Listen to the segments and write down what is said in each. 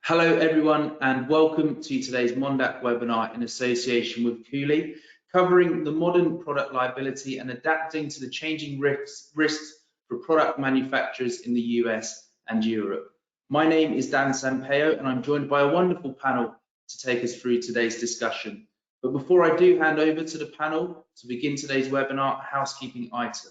Hello everyone and welcome to today's MONDAC webinar in association with Cooley, covering the modern product liability and adapting to the changing risks for product manufacturers in the US and Europe. My name is Dan Sampaio and I'm joined by a wonderful panel to take us through today's discussion. But before I do hand over to the panel to begin today's webinar, a housekeeping item.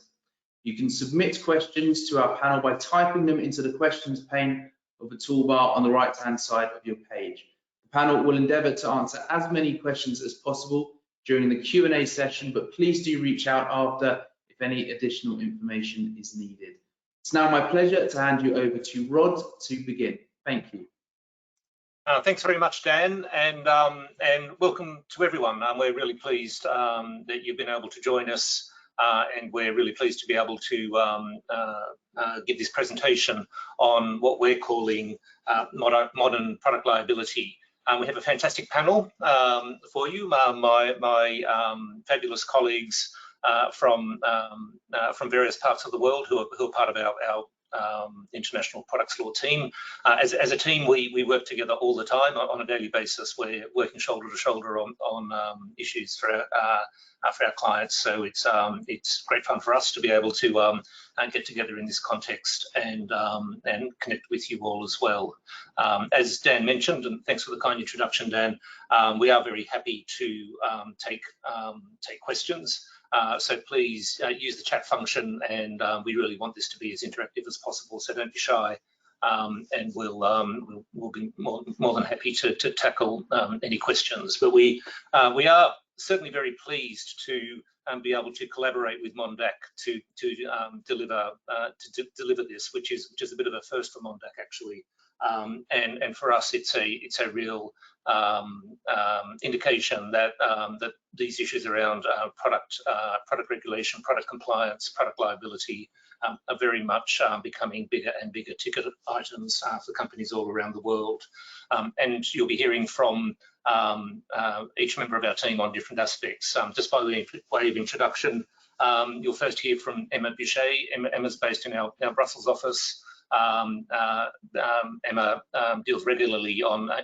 You can submit questions to our panel by typing them into the questions pane of the toolbar on the right-hand side of your page. The panel will endeavour to answer as many questions as possible during the Q&A session, but please do reach out after if any additional information is needed. It's now my pleasure to hand you over to Rod to begin. Thank you. Thanks very much, Dan, and welcome to everyone. We're really pleased that you've been able to join us, and we're really pleased to be able to give this presentation on what we're calling modern product liability. We have a fantastic panel for you. My fabulous colleagues from various parts of the world who are part of our international products law team. As a team, we work together all the time on a daily basis. We're working shoulder to shoulder on issues for our clients. So it's great fun for us to be able to get together in this context and connect with you all as well. As Dan mentioned, and thanks for the kind introduction, Dan, we are very happy to take questions. So please use the chat function, and we really want this to be as interactive as possible. So don't be shy, and we'll be more than happy to tackle any questions. But we are certainly very pleased to be able to collaborate with MONDAC to deliver this, which is a bit of a first for MONDAC actually. And for us, it's a real indication that these issues around product regulation, product compliance, product liability are very much becoming bigger and bigger ticket items for companies all around the world. And you'll be hearing from each member of our team on different aspects. Just by way of introduction, you'll first hear from Emma Boucher. Emma's based in our Brussels office. Emma deals regularly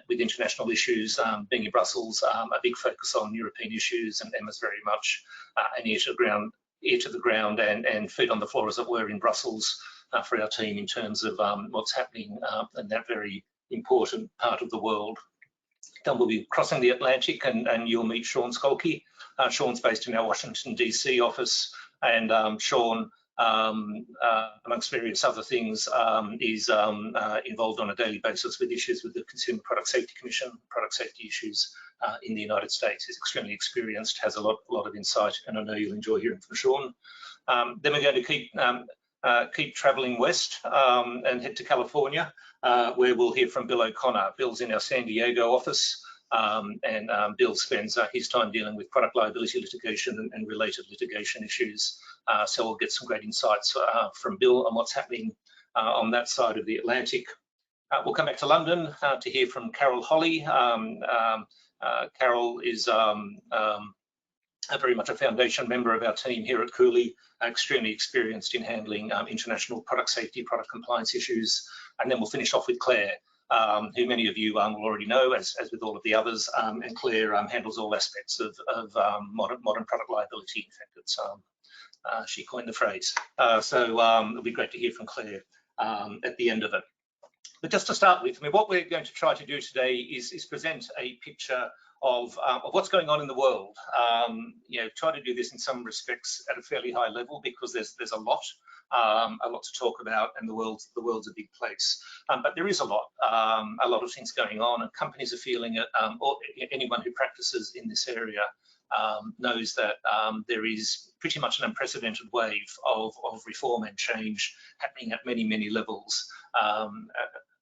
with international issues, being in Brussels, a big focus on European issues, and Emma's very much an ear to the ground and feet on the floor, as it were, in Brussels for our team in terms of what's happening in that very important part of the world. Then we'll be crossing the Atlantic and you'll meet Sean Skolke. Sean's based in our Washington, DC office, and Sean, amongst various other things, is involved on a daily basis with issues with the Consumer Product Safety Commission, product safety issues in the United States. He's extremely experienced, has a lot of insight, and I know you'll enjoy hearing from Sean. Then we're going to keep traveling west and head to California, where we'll hear from Bill O'Connor. Bill's in our San Diego office. And Bill spends his time dealing with product liability litigation and related litigation issues. So we'll get some great insights from Bill on what's happening on that side of the Atlantic. We'll come back to London to hear from Carol Holly. Carol is very much a foundation member of our team here at Cooley, extremely experienced in handling international product safety, product compliance issues. And then we'll finish off with Claire, who many of you will already know, as with all of the others, and Claire handles all aspects of modern product liability. In fact, it's, she coined the phrase. So it'll be great to hear from Claire at the end of it. But just to start with, I mean, what we're going to try to do today is present a picture of what's going on in the world. You know, try to do this in some respects at a fairly high level because there's a lot to talk about, and the world's a big place. But there is a lot of things going on, and companies are feeling it. Or anyone who practices in this area knows that there is pretty much an unprecedented wave of reform and change happening at many levels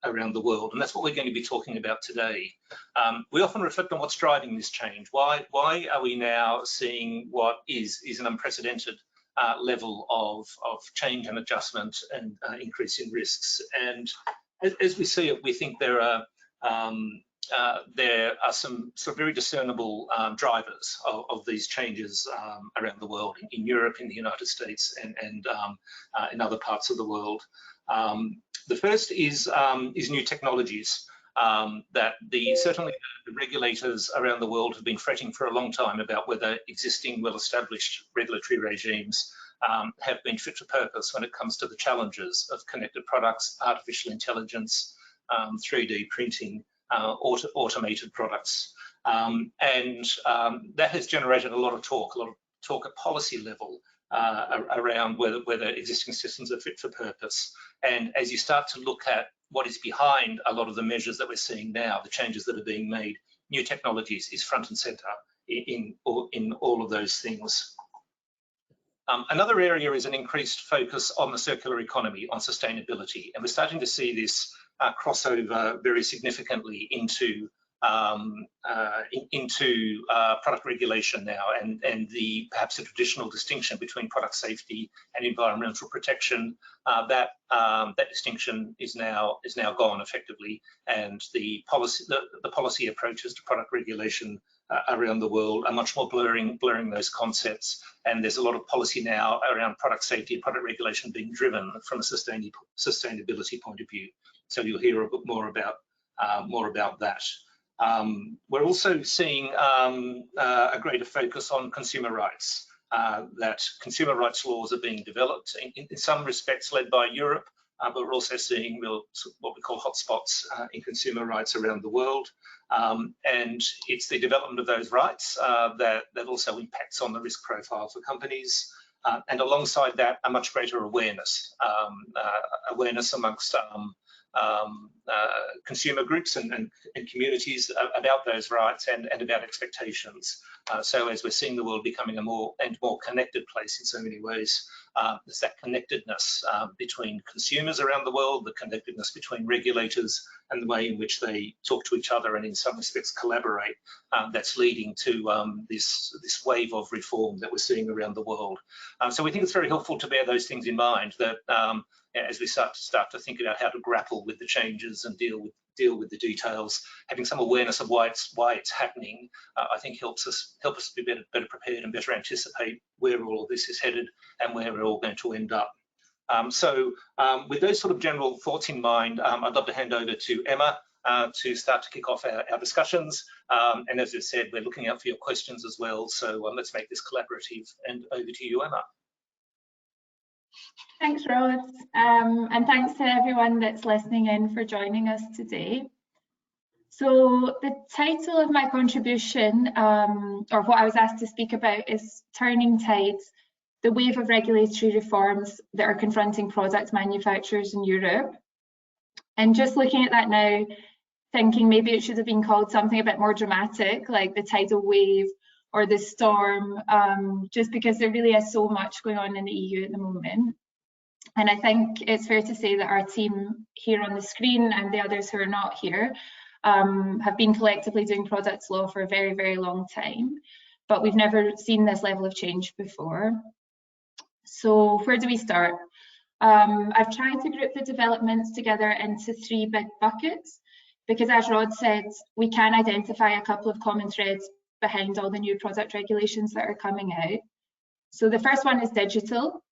around the world, and that's what we're going to be talking about today. We often reflect on what's driving this change. Why are we now seeing what is an unprecedented level of change and adjustment and increase in risks? And as we see it, we think there are some sort of very discernible drivers of these changes around the world, in Europe, in the United States, and in other parts of the world. The first is new technologies. that certainly the regulators around the world have been fretting for a long time about whether existing well-established regulatory regimes have been fit for purpose when it comes to the challenges of connected products, artificial intelligence, 3D printing, automated products. That has generated a lot of talk at policy level around whether existing systems are fit for purpose. And as you start to look at what is behind a lot of the measures that we're seeing now, the changes that are being made, new technologies is front and center in all of those things. Another area is an increased focus on the circular economy, on sustainability, and we're starting to see this crossover very significantly into product regulation now, and perhaps the traditional distinction between product safety and environmental protection. That distinction is now gone effectively, and the policy approaches to product regulation around the world are much more blurring those concepts. And there's a lot of policy now around product safety and product regulation being driven from a sustainability point of view. So you'll hear a bit more about that. We're also seeing a greater focus on consumer rights, that consumer rights laws are being developed in some respects led by Europe, but we're also seeing what we call hotspots in consumer rights around the world. And it's the development of those rights that also impacts on the risk profile for companies. And alongside that, a much greater awareness amongst consumer groups and communities about those rights and about expectations. So as we're seeing the world becoming a more connected place in so many ways, there's that connectedness between consumers around the world, the connectedness between regulators and the way in which they talk to each other and in some respects collaborate, that's leading to this wave of reform that we're seeing around the world. So we think it's very helpful to bear those things in mind, that as we start to think about how to grapple with the changes and deal with the details, having some awareness of why it's happening, I think help us be better prepared and better anticipate where all of this is headed and where we're all going to end up. So with those sort of general thoughts in mind, I'd love to hand over to Emma to start to kick off our discussions. And as I said, we're looking out for your questions as well. So let's make this collaborative, and over to you, Emma. Thanks, Rod, and thanks to everyone that's listening in for joining us today. So the title of my contribution, or what I was asked to speak about, is Turning Tides, the wave of regulatory reforms that are confronting product manufacturers in Europe. And just looking at that now, thinking maybe it should have been called something a bit more dramatic, like the tidal wave or the storm, just because there really is so much going on in the EU at the moment. And I think it's fair to say that our team here on the screen and the others who are not here have been collectively doing products law for a very, very long time, but we've never seen this level of change before. So where do we start? I've tried to group the developments together into three big buckets, because as Rod said, we can identify a couple of common threads behind all the new product regulations that are coming out. So the first one is digital,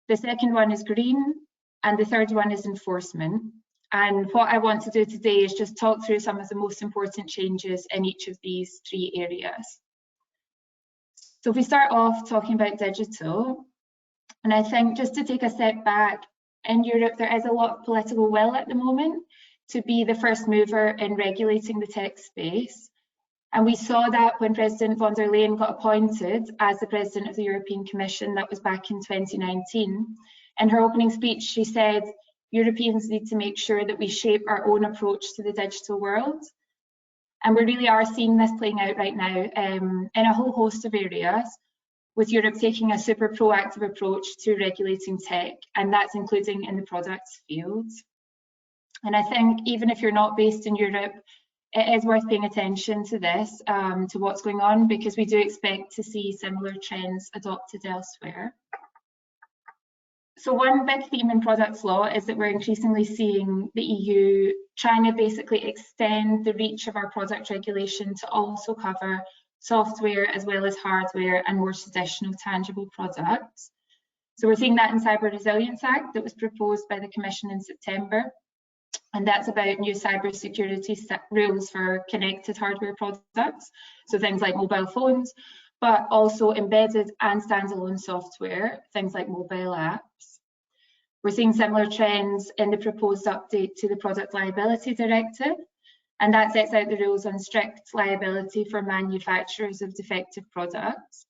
the second one is green, and the third one is enforcement. And what I want to do today is just talk through some of the most important changes in each of these three areas. So if we start off talking about digital, and I think just to take a step back, in Europe there is a lot of political will at the moment to be the first mover in regulating the tech space. And we saw that when President von der Leyen got appointed as the President of the European Commission. That was back in 2019. In her opening speech, she said, Europeans need to make sure that we shape our own approach to the digital world. And we really are seeing this playing out right now in a whole host of areas, with Europe taking a super proactive approach to regulating tech, and that's including in the products field. And I think even if you're not based in Europe, it is worth paying attention to this, to what's going on, because we do expect to see similar trends adopted elsewhere. So one big theme in products law is that we're increasingly seeing the EU trying to basically extend the reach of our product regulation to also cover software as well as hardware and more traditional tangible products. So we're seeing that in Cyber Resilience Act that was proposed by the Commission in September. and that's about new cybersecurity rules for connected hardware products, so things like mobile phones, but also embedded and standalone software, things like mobile apps. We're seeing similar trends in the proposed update to the Product Liability Directive, and that sets out the rules on strict liability for manufacturers of defective products.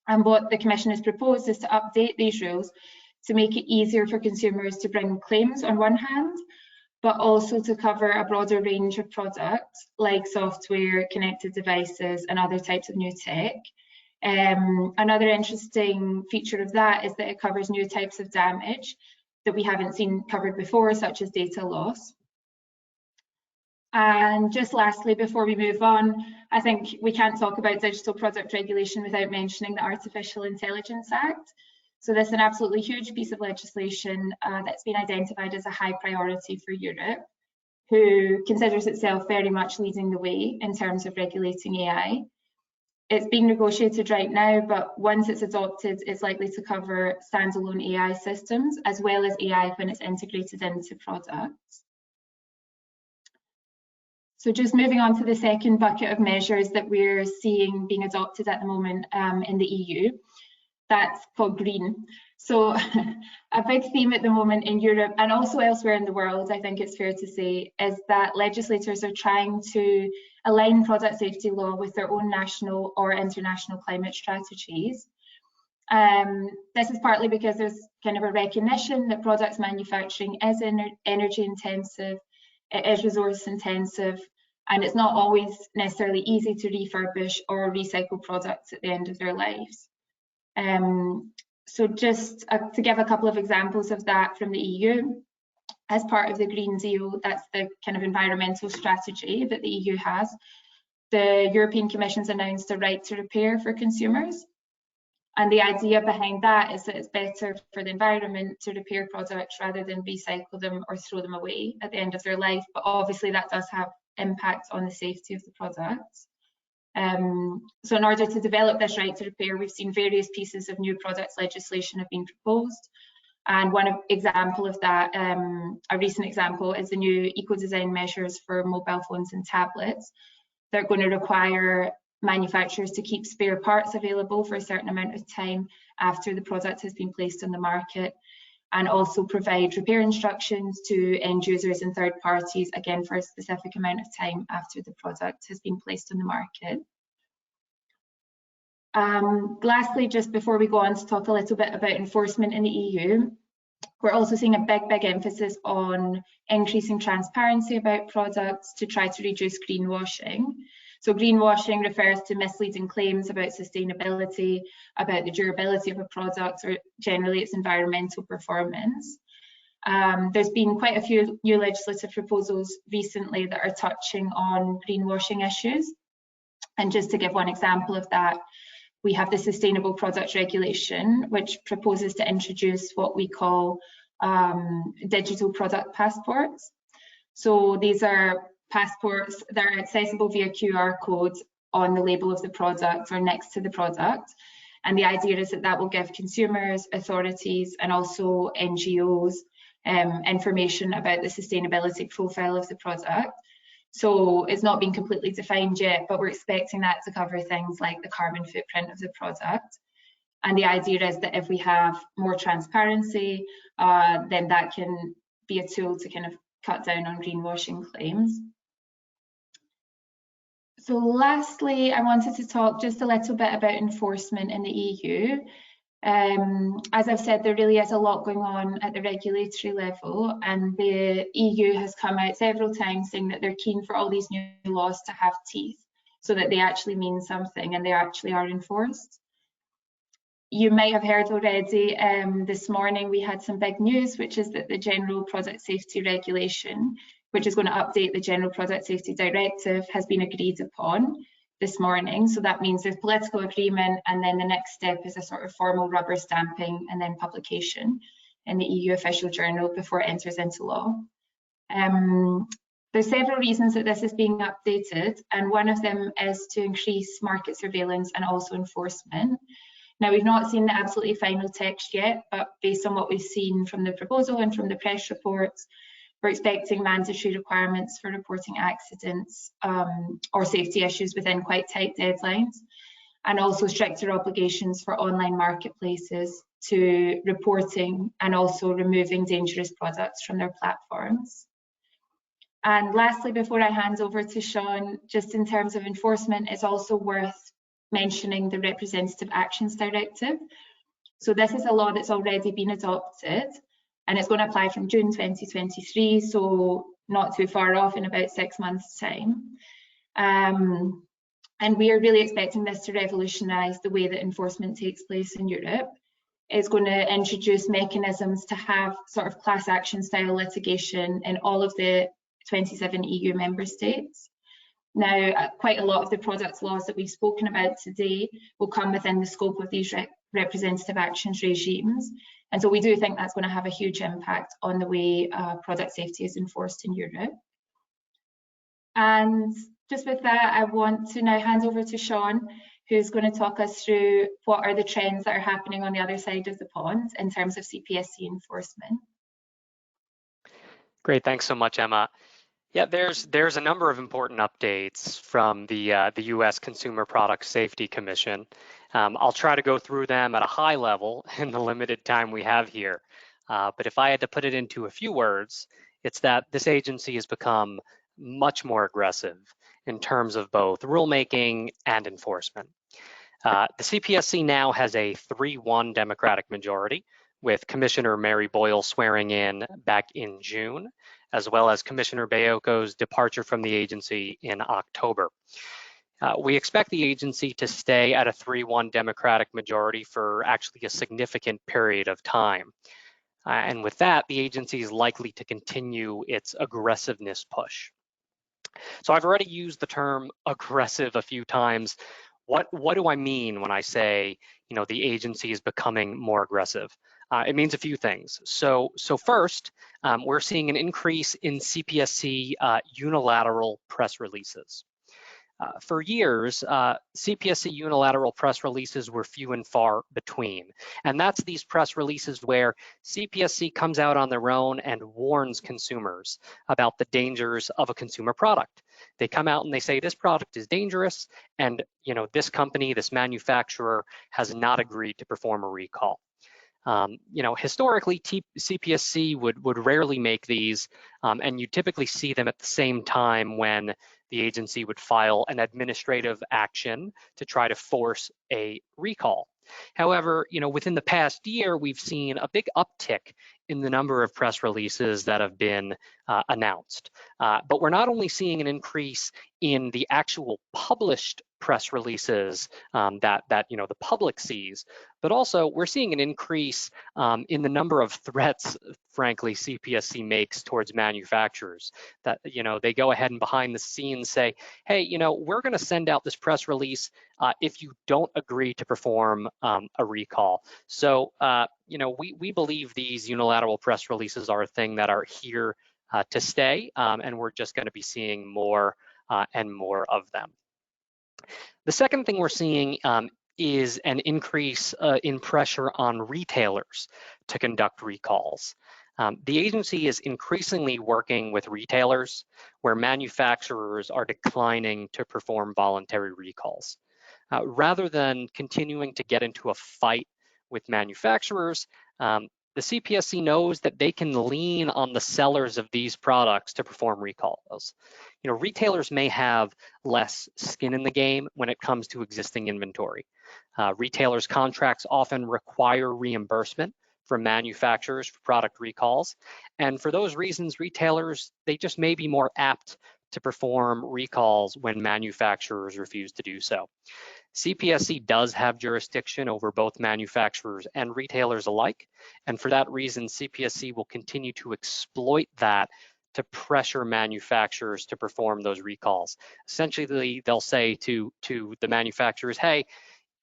And what the Commission has proposed is to update these rules to make it easier for consumers to bring claims on one hand, but also to cover a broader range of products like software, connected devices, and other types of new tech. Another interesting feature of that is that it covers new types of damage that we haven't seen covered before, such as data loss. And just lastly, before we move on, I think we can't talk about digital product regulation without mentioning the Artificial Intelligence Act. So this is an absolutely huge piece of legislation that's been identified as a high priority for Europe, who considers itself very much leading the way in terms of regulating AI. It's being negotiated right now, but once it's adopted, it's likely to cover standalone AI systems as well as AI when it's integrated into products. So just moving on to the second bucket of measures that we're seeing being adopted at the moment in the EU, that's called green. So a big theme at the moment in Europe and also elsewhere in the world, I think it's fair to say, is that legislators are trying to align product safety law with their own national or international climate strategies. This is partly because there's kind of a recognition that products manufacturing is energy intensive, it is resource intensive, and it's not always necessarily easy to refurbish or recycle products at the end of their lives. So just to give a couple of examples of that from the EU, as part of the Green Deal, that's the kind of environmental strategy that the EU has, the European Commission's announced a right to repair for consumers. And the idea behind that is that it's better for the environment to repair products rather than recycle them or throw them away at the end of their life. But obviously that does have impact on the safety of the products. So in order to develop this right to repair, we've seen various pieces of new products legislation have been proposed. And one example of that, a recent example, is the new eco-design measures for mobile phones and tablets. They're going to require manufacturers to keep spare parts available for a certain amount of time after the product has been placed on the market, and also provide repair instructions to end users and third parties, again for a specific amount of time after the product has been placed on the market. Lastly, just before we go on to talk a little bit about enforcement in the EU, we're also seeing a big emphasis on increasing transparency about products to try to reduce greenwashing. So greenwashing refers to misleading claims about sustainability, about the durability of a product, or generally its environmental performance. There's been quite a few new legislative proposals recently that are touching on greenwashing issues. And just to give one example of that, we have the Sustainable Product Regulation, which proposes to introduce what we call digital product passports. So these are passports that are accessible via QR codes on the label of the product or next to the product. And the idea is that that will give consumers, authorities, and also NGOs information about the sustainability profile of the product. So it's not been completely defined yet, but we're expecting that to cover things like the carbon footprint of the product. And the idea is that if we have more transparency, then that can be a tool to kind of cut down on greenwashing claims. So lastly, I wanted to talk just a little bit about enforcement in the EU. As I've said, there really is a lot going on at the regulatory level, and the EU has come out several times saying that they're keen for all these new laws to have teeth, so that they actually mean something and they actually are enforced. You might have heard already this morning we had some big news, which is that the General Product Safety Regulation, which is going to update the General Product Safety Directive, has been agreed upon this morning. So that means there's political agreement, and then the next step is a sort of formal rubber stamping and then publication in the EU official journal before it enters into law. There's several reasons that this is being updated, and one of them is to increase market surveillance and also enforcement. Now, we've not seen the absolutely final text yet, but based on what we've seen from the proposal and from the press reports, We're expecting mandatory requirements for reporting accidents or safety issues within quite tight deadlines, and also stricter obligations for online marketplaces to reporting and also removing dangerous products from their platforms. And lastly, before I hand over to Sean, just in terms of enforcement, it's also worth mentioning the Representative Actions Directive. So this is a law that's already been adopted, and it's going to apply from June 2023, so not too far off, in about 6 months' time. And we are really expecting this to revolutionise the way that enforcement takes place in Europe. It's going to introduce mechanisms to have sort of class action style litigation in all of the 27 EU member states. Now, quite a lot of the product laws that we've spoken about today will come within the scope of these representative actions regimes. And so we do think that's going to have a huge impact on the way product safety is enforced in Europe. And just with that, I want to now hand over to Sean, who's going to talk us through what are the trends that are happening on the other side of the pond in terms of CPSC enforcement. Great, thanks so much, Emma. Yeah, there's a number of important updates from the U.S. Consumer Product Safety Commission. I'll try to go through them at a high level in the limited time we have here. But if I had to put it into a few words, it's that this agency has become much more aggressive in terms of both rulemaking and enforcement. The CPSC now has a 3-1 Democratic majority, with Commissioner Mary Boyle swearing in back in June, as well as Commissioner Bayoko's departure from the agency in October. We expect the agency to stay at a 3-1 Democratic majority for actually a significant period of time. And with that, the agency is likely to continue its aggressiveness push. So I've already used the term aggressive a few times. What do I mean when I say, the agency is becoming more aggressive? It means a few things. So first, we're seeing an increase in CPSC unilateral press releases. For years, CPSC unilateral press releases were few and far between. And that's these press releases where CPSC comes out on their own and warns consumers about the dangers of a consumer product. They come out and they say this product is dangerous, and this company, this manufacturer has not agreed to perform a recall. Historically, CPSC would rarely make these, and you typically see them at the same time when the agency would file an administrative action to try to force a recall. However, within the past year, we've seen a big uptick in the number of press releases that have been announced. But we're not only seeing an increase in the actual published press releases that the public sees, but also we're seeing an increase in the number of threats, frankly, CPSC makes towards manufacturers. That they go ahead and behind the scenes say, hey, we're going to send out this press release if you don't agree to perform a recall. So we believe these unilateral press releases are a thing that are here to stay, and we're just going to be seeing more and more of them. The second thing we're seeing is an increase in pressure on retailers to conduct recalls. The agency is increasingly working with retailers where manufacturers are declining to perform voluntary recalls. Rather than continuing to get into a fight with manufacturers, the CPSC knows that they can lean on the sellers of these products to perform recalls. Retailers may have less skin in the game when it comes to existing inventory. Retailers' contracts often require reimbursement from manufacturers for product recalls. And for those reasons, retailers, they just may be more apt to perform recalls when manufacturers refuse to do so. CPSC does have jurisdiction over both manufacturers and retailers alike, and for that reason, CPSC will continue to exploit that to pressure manufacturers to perform those recalls. Essentially, they'll say to the manufacturers, hey,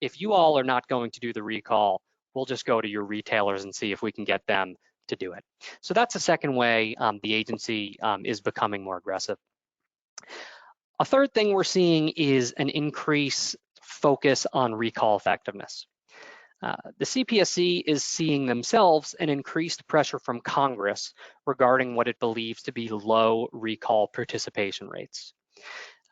if you all are not going to do the recall, we'll just go to your retailers and see if we can get them to do it. So that's the second way the agency is becoming more aggressive. A third thing we're seeing is an increase focus on recall effectiveness. The CPSC is seeing themselves an increased pressure from Congress regarding what it believes to be low recall participation rates.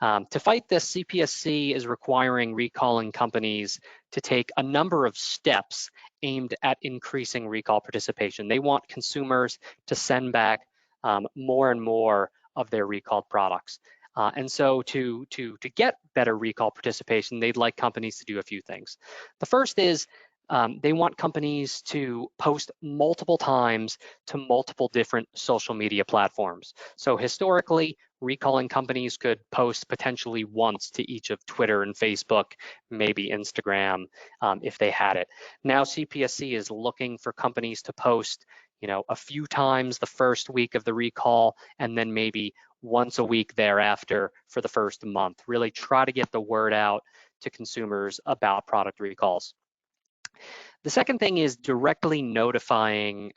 To fight this, CPSC is requiring recalling companies to take a number of steps aimed at increasing recall participation. They want consumers to send back more and more of their recalled products. And so to get better recall participation, they'd like companies to do a few things. The first is they want companies to post multiple times to multiple different social media platforms. So historically, recalling companies could post potentially once to each of Twitter and Facebook, maybe Instagram, if they had it. Now CPSC is looking for companies to post, a few times the first week of the recall, and then maybe once a week thereafter for the first month. Really try to get the word out to consumers about product recalls. The second thing is directly notifying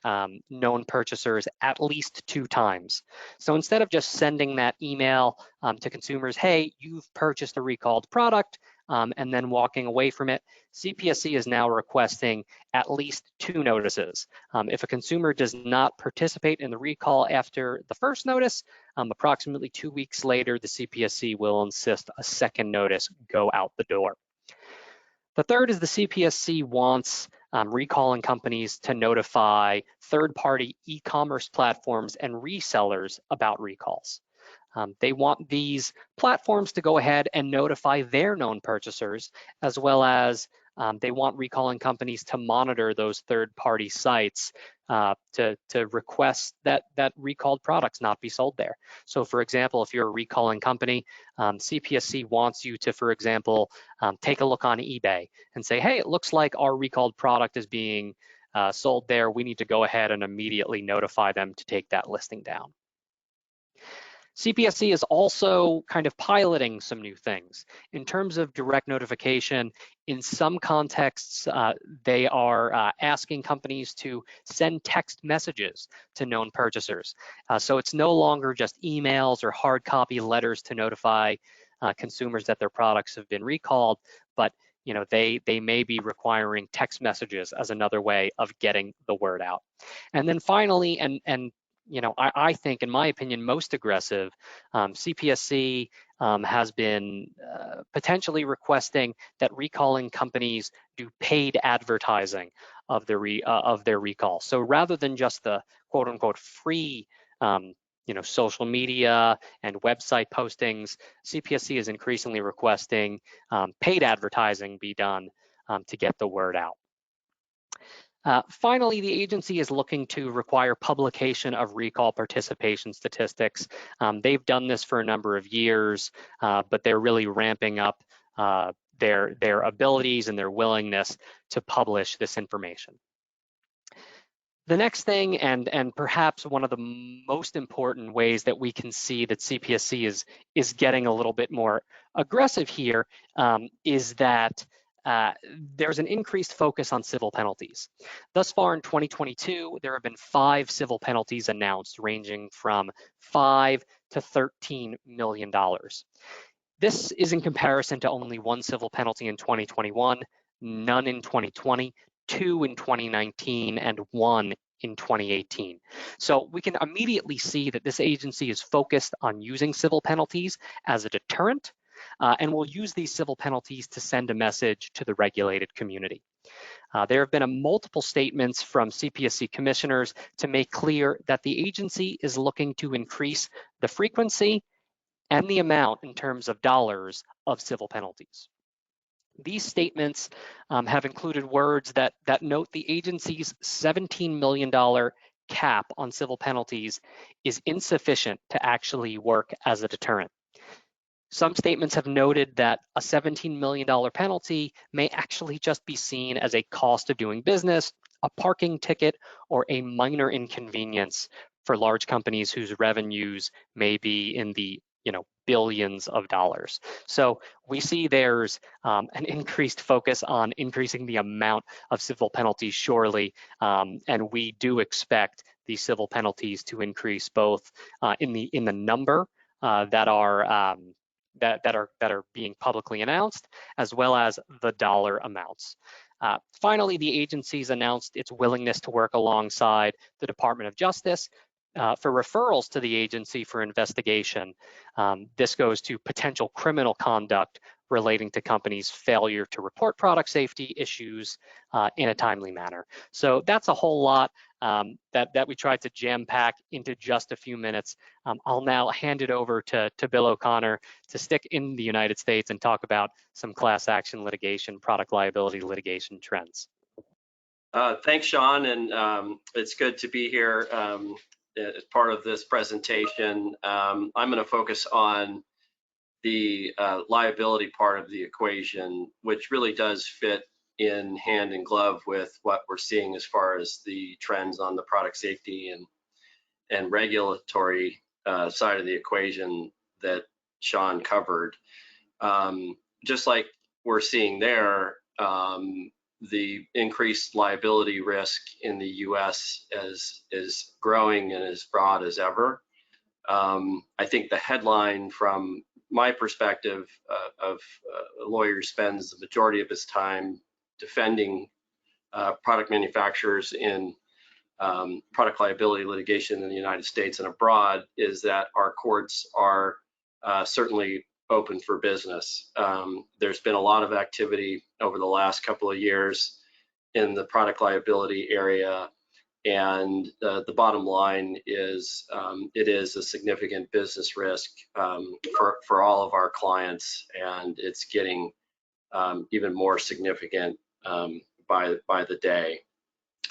known purchasers at least 2 times. So instead of just sending that email to consumers, hey, you've purchased a recalled product, and then walking away from it, CPSC is now requesting at least 2 notices. If a consumer does not participate in the recall after the first notice, approximately 2 weeks later, the CPSC will insist a second notice go out the door. The third is the CPSC wants recalling companies to notify third-party e-commerce platforms and resellers about recalls. They want these platforms to go ahead and notify their known purchasers, as well as they want recalling companies to monitor those third-party sites to request that recalled products not be sold there. So for example, if you're a recalling company, CPSC wants you to, for example, take a look on eBay and say, hey, it looks like our recalled product is being sold there. We need to go ahead and immediately notify them to take that listing down. CPSC is also kind of piloting some new things. In terms of direct notification, in some contexts, they are asking companies to send text messages to known purchasers. So it's no longer just emails or hard copy letters to notify consumers that their products have been recalled, but they may be requiring text messages as another way of getting the word out. And then finally, I think, in my opinion, most aggressive, CPSC has been potentially requesting that recalling companies do paid advertising of their recall. So rather than just the quote unquote free social media and website postings, CPSC is increasingly requesting paid advertising be done to get the word out. Finally, the agency is looking to require publication of recall participation statistics. They've done this for a number of years, but they're really ramping up their abilities and their willingness to publish this information. The next thing, and perhaps one of the most important ways that we can see that CPSC is getting a little bit more aggressive here, is that there's an increased focus on civil penalties. Thus far in 2022, there have been 5 civil penalties announced, ranging from $5 to $13 million. This is in comparison to only 1 civil penalty in 2021, none in 2020, 2 in 2019, and 1 in 2018. So we can immediately see that this agency is focused on using civil penalties as a deterrent, and will use these civil penalties to send a message to the regulated community. There have been multiple statements from CPSC commissioners to make clear that the agency is looking to increase the frequency and the amount in terms of dollars of civil penalties. These statements have included words that note the agency's $17 million cap on civil penalties is insufficient to actually work as a deterrent. Some statements have noted that a $17 million penalty may actually just be seen as a cost of doing business, a parking ticket, or a minor inconvenience for large companies whose revenues may be in the billions of dollars. So we see there's an increased focus on increasing the amount of civil penalties, surely, and we do expect these civil penalties to increase both in the number that are being publicly announced, as well as the dollar amounts. Finally, the agency's announced its willingness to work alongside the Department of Justice for referrals to the agency for investigation. This goes to potential criminal conduct relating to companies' failure to report product safety issues in a timely manner. So that's a whole lot that we tried to jam pack into just a few minutes. I'll now hand it over to Bill O'Connor to stick in the United States and talk about some class action litigation, product liability litigation trends. Thanks, Sean, and it's good to be here as part of this presentation. I'm going to focus on the liability part of the equation, which really does fit in hand in glove with what we're seeing as far as the trends on the product safety and regulatory side of the equation that Sean covered. Just like we're seeing there, the increased liability risk in the US is growing and as broad as ever. I think the headline from my perspective of a lawyer spends the majority of his time defending product manufacturers in product liability litigation in the United States and abroad is that our courts are certainly open for business. There's been a lot of activity over the last couple of years in the product liability area, and the bottom line is it is a significant business risk for all of our clients, and it's getting even more significant by the day.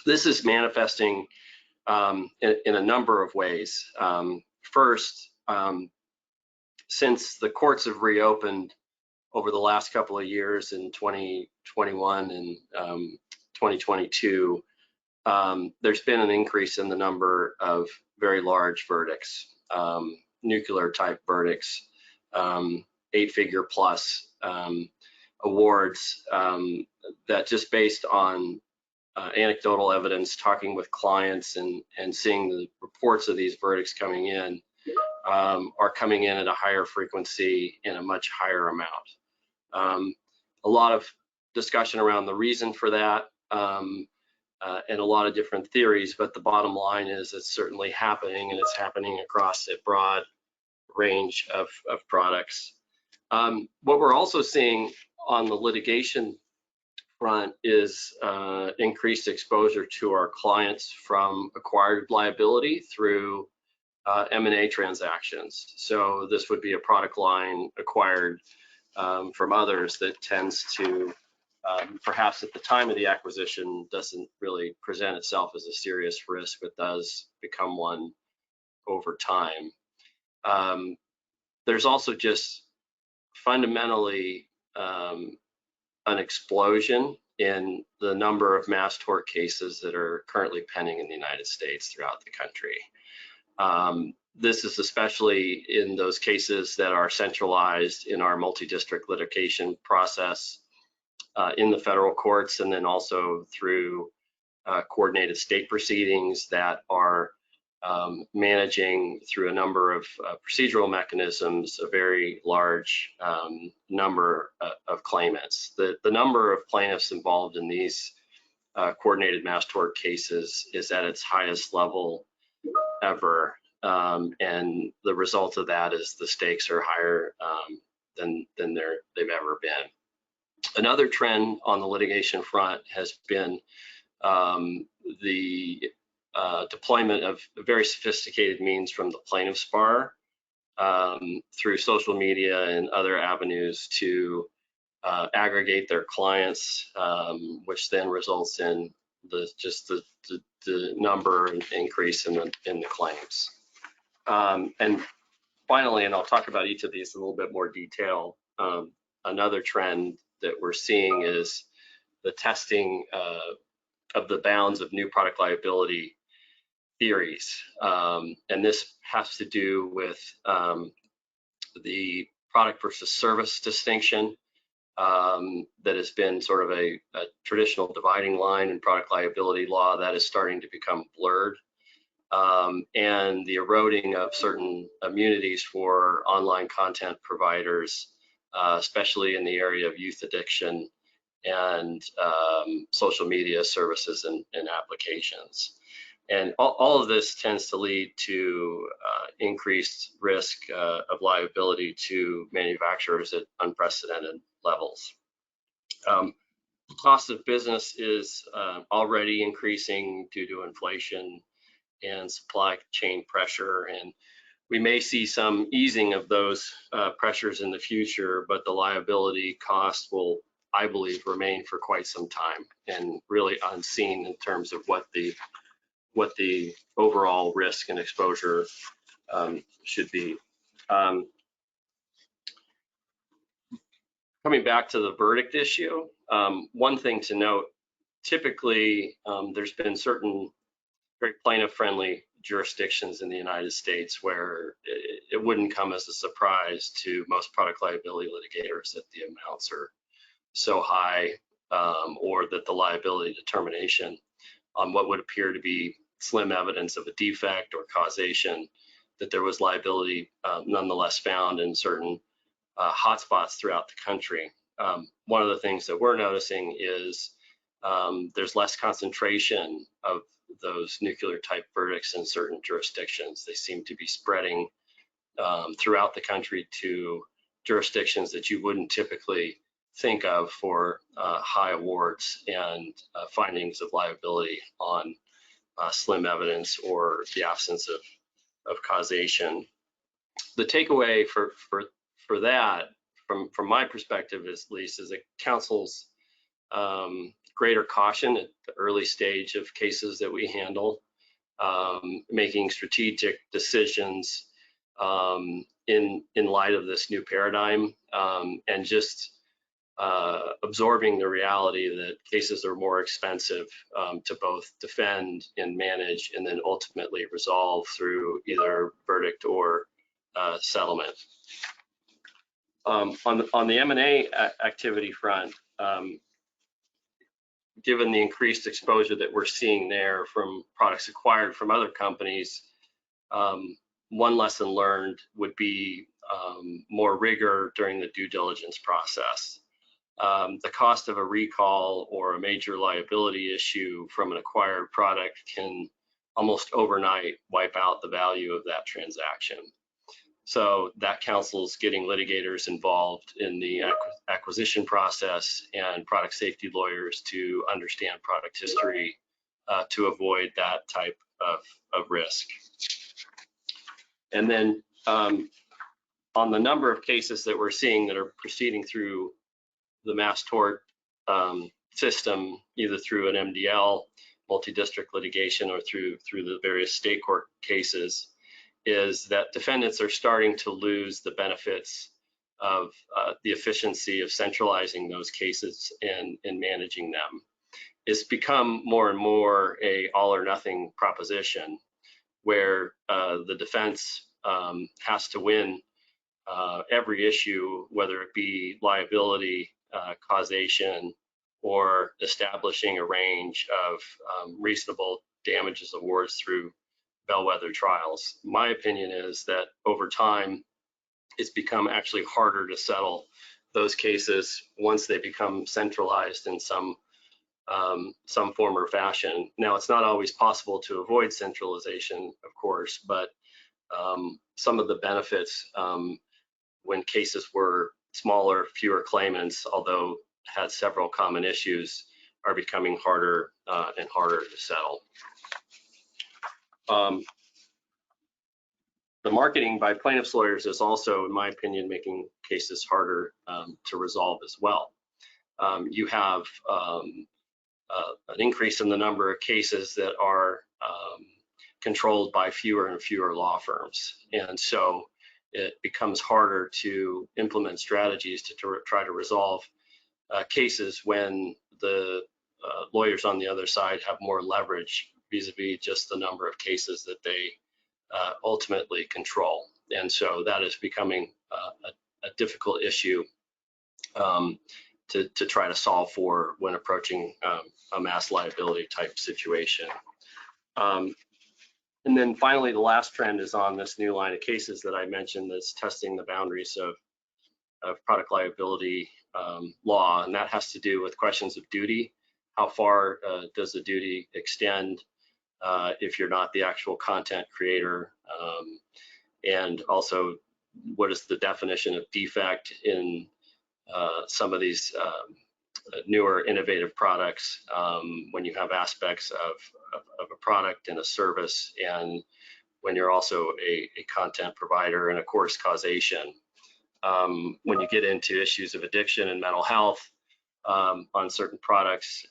This is manifesting in a number of ways. First, since the courts have reopened over the last couple of years in 2021 and 2022, there's been an increase in the number of very large verdicts, nuclear type verdicts, 8-figure plus awards that just based on anecdotal evidence, talking with clients and seeing the reports of these verdicts coming in, are coming in at a higher frequency and a much higher amount. A lot of discussion around the reason for that and a lot of different theories, but the bottom line is it's certainly happening, and it's happening across a broad range of products. What we're also seeing on the litigation front is increased exposure to our clients from acquired liability through M&A transactions. So this would be a product line acquired from others that tends to perhaps at the time of the acquisition doesn't really present itself as a serious risk, but does become one over time. There's also just fundamentally an explosion in the number of mass tort cases that are currently pending in the United States throughout the country. This is especially in those cases that are centralized in our multi-district litigation process in the federal courts, and then also through coordinated state proceedings that are managing through a number of procedural mechanisms a very large number of claimants. The number of plaintiffs involved in these coordinated mass tort cases is at its highest level ever, and the result of that is the stakes are higher than they've ever been. Another trend on the litigation front has been the deployment of very sophisticated means from the plaintiff's bar through social media and other avenues to aggregate their clients, which then results in the number increase in the claims. And finally, and I'll talk about each of these in a little bit more detail, another trend that we're seeing is the testing of the bounds of new product liability theories. And this has to do with the product versus service distinction that has been sort of a traditional dividing line in product liability law that is starting to become blurred. And the eroding of certain immunities for online content providers, especially in the area of youth addiction and social media services and applications. And all of this tends to lead to increased risk of liability to manufacturers at unprecedented levels. Cost of business is already increasing due to inflation and supply chain pressure, and we may see some easing of those pressures in the future, but the liability cost will, I believe, remain for quite some time and really unseen in terms of what the overall risk and exposure should be. Coming back to the verdict issue, one thing to note, typically there's been certain very plaintiff-friendly jurisdictions in the United States where it wouldn't come as a surprise to most product liability litigators that the amounts are so high, or that the liability determination on what would appear to be slim evidence of a defect or causation, that there was liability nonetheless found in certain hotspots throughout the country. One of the things that we're noticing is there's less concentration of those nuclear type verdicts in certain jurisdictions. They seem to be spreading throughout the country to jurisdictions that you wouldn't typically think of for high awards and findings of liability on slim evidence or the absence of causation. The takeaway for that, from my perspective at least, is that counsel's greater caution at the early stage of cases that we handle, making strategic decisions in light of this new paradigm, and just absorbing the reality that cases are more expensive to both defend and manage and then ultimately resolve through either verdict or settlement. On the M&A activity front, given the increased exposure that we're seeing there from products acquired from other companies, one lesson learned would be more rigor during the due diligence process. The cost of a recall or a major liability issue from an acquired product can almost overnight wipe out the value of that transaction. So that counsels getting litigators involved in the acquisition process and product safety lawyers to understand product history to avoid that type of risk. And then on the number of cases that we're seeing that are proceeding through the mass tort system, either through an MDL, multi-district litigation, or through the various state court cases, is that defendants are starting to lose the benefits of the efficiency of centralizing those cases and managing them. It's become more and more a all or nothing proposition where the defense has to win every issue, whether it be liability, causation, or establishing a range of reasonable damages awards through bellwether trials. My opinion is that over time, it's become actually harder to settle those cases once they become centralized in some form or fashion. Now, it's not always possible to avoid centralization, of course, but some of the benefits when cases were smaller, fewer claimants, although had several common issues, are becoming harder and harder to settle. The marketing by plaintiffs' lawyers is also, in my opinion, making cases harder to resolve as well. You have an increase in the number of cases that are controlled by fewer and fewer law firms. And so it becomes harder to implement strategies to try to resolve cases when the lawyers on the other side have more leverage vis-a-vis just the number of cases that they ultimately control. And so that is becoming a difficult issue to try to solve for when approaching a mass liability type situation. And then finally, the last trend is on this new line of cases that I mentioned that's testing the boundaries of product liability law, and that has to do with questions of duty. How far does the duty extend if you're not the actual content creator? And also, what is the definition of defect in some of these newer innovative products when you have aspects of a product and a service, and when you're also a content provider, and of course causation. When you get into issues of addiction and mental health on certain products,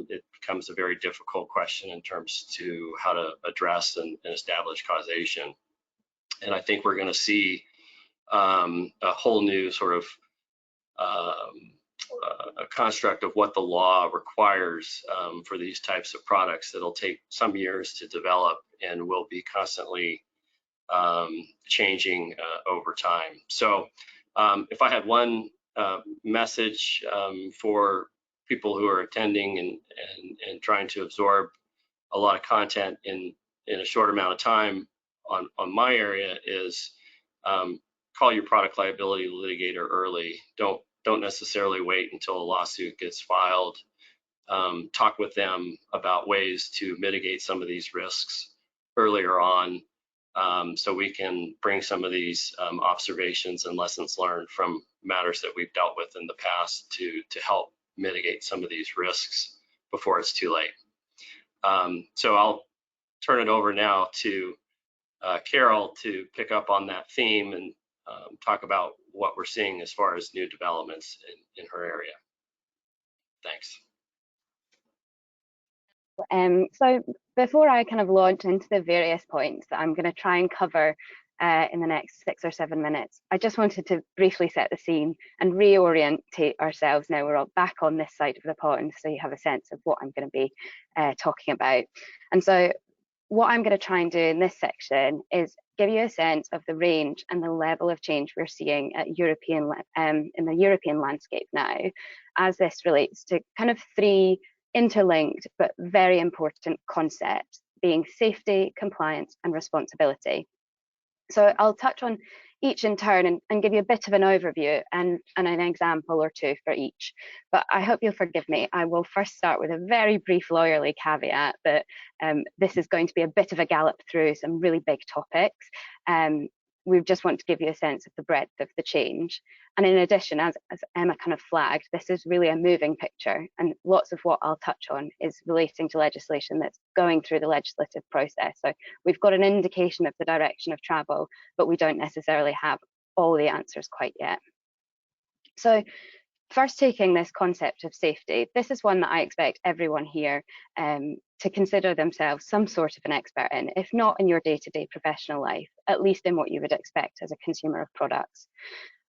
it becomes a very difficult question in terms to how to address and establish causation. And I think we're going to see a whole new sort of a construct of what the law requires for these types of products that'll take some years to develop and will be constantly changing over time. So if I had one message for people who are attending and trying to absorb a lot of content in a short amount of time on my area, is call your product liability litigator early. Don't necessarily wait until a lawsuit gets filed. Talk with them about ways to mitigate some of these risks earlier on, so we can bring some of these observations and lessons learned from matters that we've dealt with in the past to help mitigate some of these risks before it's too late. So I'll turn it over now to Carol to pick up on that theme and talk about what we're seeing as far as new developments in her area. Thanks. So before I kind of launch into the various points that I'm going to try and cover in the next 6 or 7 minutes, I just wanted to briefly set the scene and reorientate ourselves. Now we're all back on this side of the pond, so you have a sense of what I'm going to be talking about. And so what I'm going to try and do in this section is give you a sense of the range and the level of change we're seeing at in the European landscape now, as this relates to kind of 3 interlinked but very important concepts, being safety, compliance, and responsibility. So I'll touch on each in turn and give you a bit of an overview and an example or 2 for each. But I hope you'll forgive me. I will first start with a very brief lawyerly caveat that this is going to be a bit of a gallop through some really big topics. We just want to give you a sense of the breadth of the change. And in addition, as Emma kind of flagged, this is really a moving picture, and lots of what I'll touch on is relating to legislation that's going through the legislative process. So we've got an indication of the direction of travel, but we don't necessarily have all the answers quite yet. So first, taking this concept of safety, this is one that I expect everyone here to consider themselves some sort of an expert in, if not in your day-to-day professional life, at least in what you would expect as a consumer of products.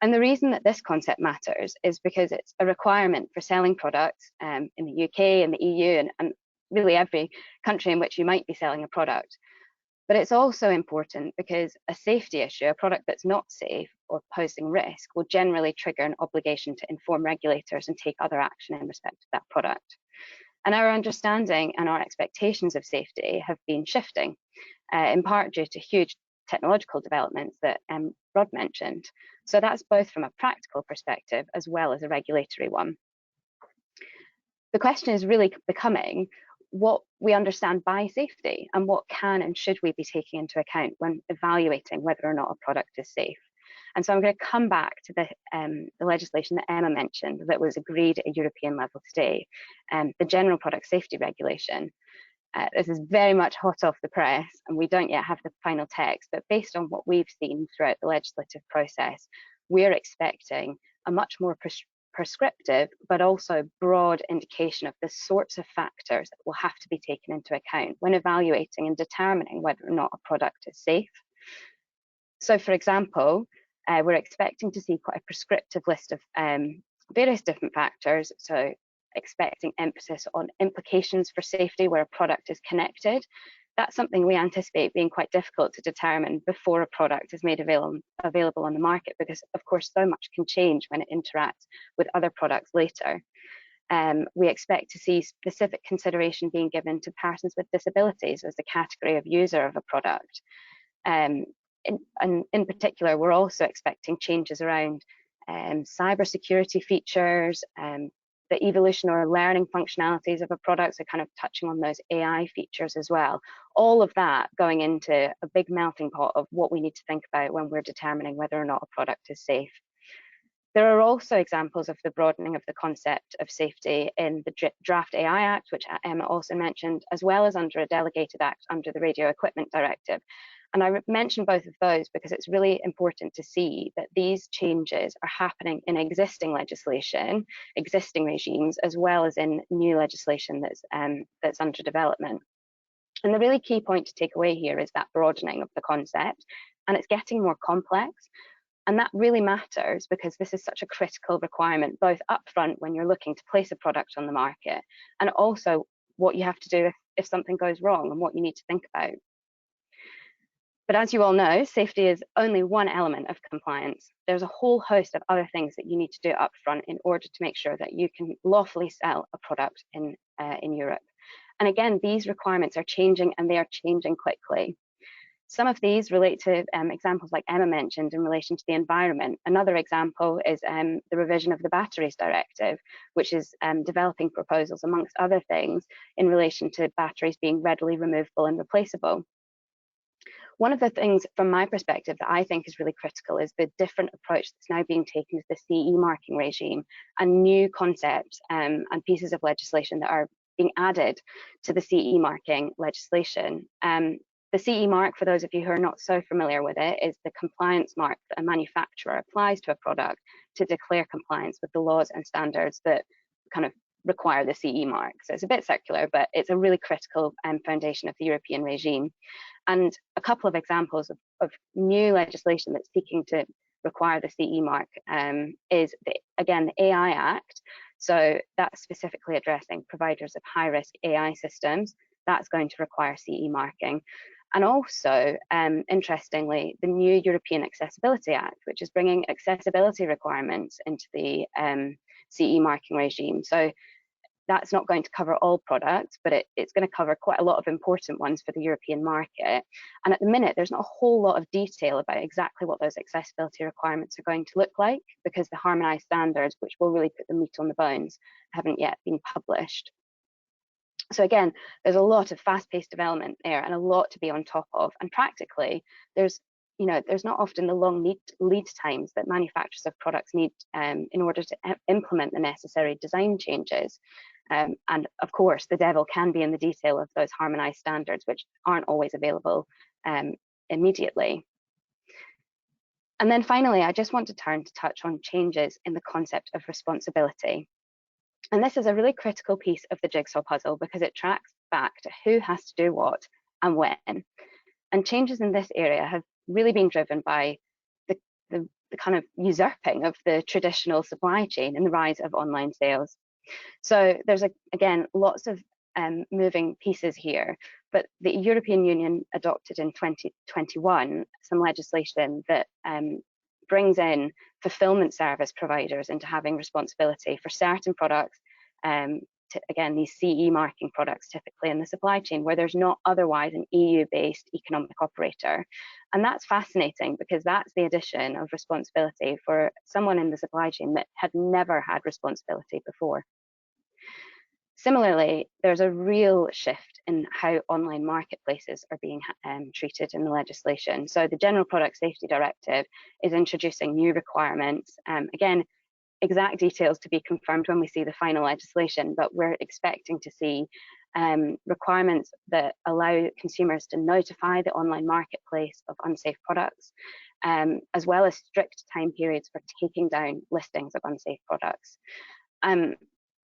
And the reason that this concept matters is because it's a requirement for selling products in the UK and the EU and really every country in which you might be selling a product. But it's also important because a safety issue, a product that's not safe or posing risk, will generally trigger an obligation to inform regulators and take other action in respect of that product. And our understanding and our expectations of safety have been shifting, in part due to huge technological developments that Rod mentioned. So that's both from a practical perspective as well as a regulatory one. The question is really becoming what we understand by safety and what can and should we be taking into account when evaluating whether or not a product is safe. And so I'm going to come back to the legislation that Emma mentioned that was agreed at a European level today, the General Product Safety Regulation. This is very much hot off the press and we don't yet have the final text, but based on what we've seen throughout the legislative process, we're expecting a much more prescriptive but also broad indication of the sorts of factors that will have to be taken into account when evaluating and determining whether or not a product is safe. So for example, we're expecting to see quite a prescriptive list of various different factors. So expecting emphasis on implications for safety where a product is connected. That's something we anticipate being quite difficult to determine before a product is made available on the market, because of course so much can change when it interacts with other products later. We expect to see specific consideration being given to persons with disabilities as a category of user of a product. And in particular, we're also expecting changes around cybersecurity features, the evolution or learning functionalities of a product, so kind of touching on those AI features as well. All of that going into a big melting pot of what we need to think about when we're determining whether or not a product is safe. There are also examples of the broadening of the concept of safety in the Draft AI Act, which Emma also mentioned, as well as under a delegated act under the Radio Equipment Directive. And I mention both of those because it's really important to see that these changes are happening in existing legislation, existing regimes, as well as in new legislation that's under development. And the really key point to take away here is that broadening of the concept, and it's getting more complex. And that really matters because this is such a critical requirement, both upfront when you're looking to place a product on the market, and also what you have to do if something goes wrong and what you need to think about. But as you all know, safety is only one element of compliance. There's a whole host of other things that you need to do upfront in order to make sure that you can lawfully sell a product in Europe. And again, these requirements are changing, and they are changing quickly. Some of these relate to examples like Emma mentioned in relation to the environment. Another example is the revision of the Batteries Directive, which is developing proposals, amongst other things, in relation to batteries being readily removable and replaceable. One of the things from my perspective that I think is really critical is the different approach that's now being taken to the CE marking regime, and new concepts and pieces of legislation that are being added to the CE marking legislation. The CE mark, for those of you who are not so familiar with it, is the compliance mark that a manufacturer applies to a product to declare compliance with the laws and standards that kind of require the CE mark. So it's a bit circular, but it's a really critical foundation of the European regime. And a couple of examples of new legislation that's seeking to require the CE mark is, again, the AI Act. So that's specifically addressing providers of high-risk AI systems. That's going to require CE marking. And also, interestingly, the new European Accessibility Act, which is bringing accessibility requirements into the CE marking regime. So that's not going to cover all products, but it's going to cover quite a lot of important ones for the European market. And at the minute, there's not a whole lot of detail about exactly what those accessibility requirements are going to look like, because the harmonised standards, which will really put the meat on the bones, haven't yet been published. So again, there's a lot of fast-paced development there and a lot to be on top of. And practically, there's not often the long lead times that manufacturers of products need in order to implement the necessary design changes. And of course, the devil can be in the detail of those harmonized standards, which aren't always available immediately. And then finally, I just want to turn to touch on changes in the concept of responsibility. And this is a really critical piece of the jigsaw puzzle because it tracks back to who has to do what and when. And changes in this area have really been driven by the kind of usurping of the traditional supply chain and the rise of online sales. So there's, again, lots of moving pieces here, but the European Union adopted in 2021 some legislation that brings in fulfillment service providers into having responsibility for certain products, again, these CE marking products typically in the supply chain where there's not otherwise an EU-based economic operator. And that's fascinating because that's the addition of responsibility for someone in the supply chain that had never had responsibility before. Similarly, there's a real shift in how online marketplaces are being treated in the legislation. So the General Product Safety Directive is introducing new requirements. Again, exact details to be confirmed when we see the final legislation, but we're expecting to see requirements that allow consumers to notify the online marketplace of unsafe products, as well as strict time periods for taking down listings of unsafe products.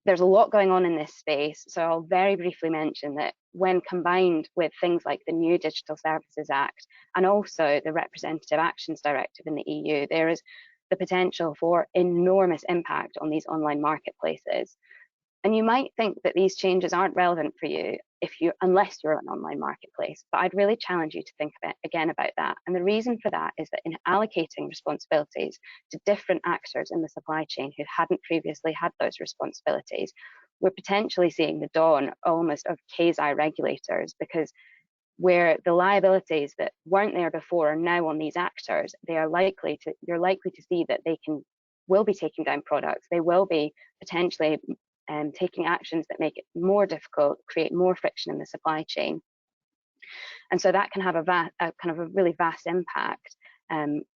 There's a lot going on in this space, so I'll very briefly mention that when combined with things like the new Digital Services Act and also the Representative Actions Directive in the EU, there is the potential for enormous impact on these online marketplaces. And you might think that these changes aren't relevant for you unless you're an online marketplace, but I'd really challenge you to think again about that. And the reason for that is that in allocating responsibilities to different actors in the supply chain who hadn't previously had those responsibilities, we're potentially seeing the dawn almost of quasi-regulators, because where the liabilities that weren't there before are now on these actors, you're likely to see that they can will be taking down products. They will be potentially taking actions that make it more difficult, create more friction in the supply chain. And so that can have a kind of a really vast impact